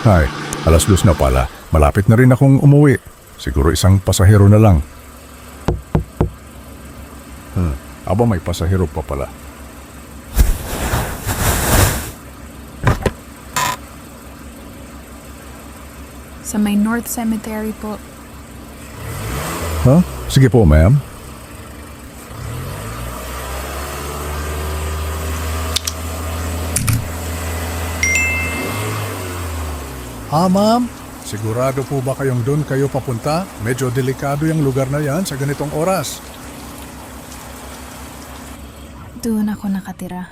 Ay, 2:00 na pala. Malapit na rin akong umuwi. Siguro isang pasahero na lang. Aba, may pasahero pa pala. Sa may North Cemetery po. Sige po, ma'am. Ma'am? Sigurado po ba kayong doon kayo papunta? Medyo delikado yung lugar na yan sa ganitong oras. Doon ako nakatira.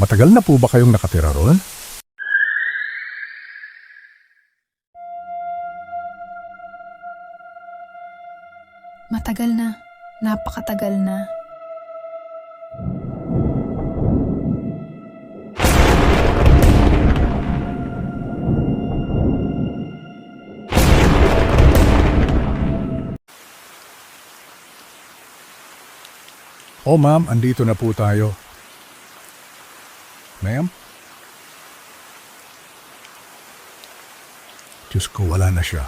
Matagal na po ba kayong nakatira roon? Matagal na. Napakatagal na. Ma'am, andito na po tayo. Ma'am? Diyos ko, wala na siya.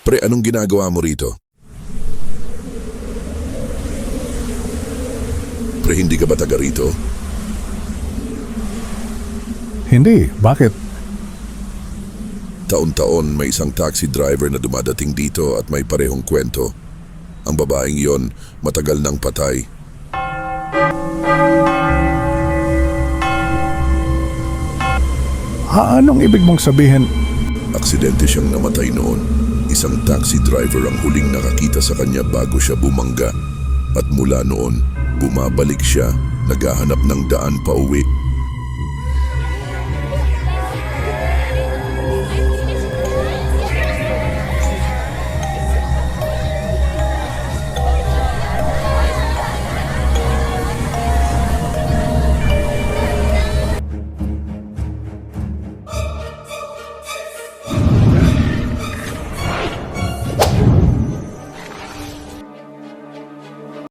Pre, anong ginagawa mo rito? Pre, hindi ka ba taga rito? Hindi, bakit? Taon-taon may isang taxi driver na dumadating dito at may parehong kwento. Ang babaeng yon matagal nang patay. Anong ibig mong sabihin? Aksidente siyang namatay noon. Isang taxi driver ang huling nakakita sa kanya bago siya bumangga. At mula noon, bumabalik siya, naghahanap ng daan pa uwi.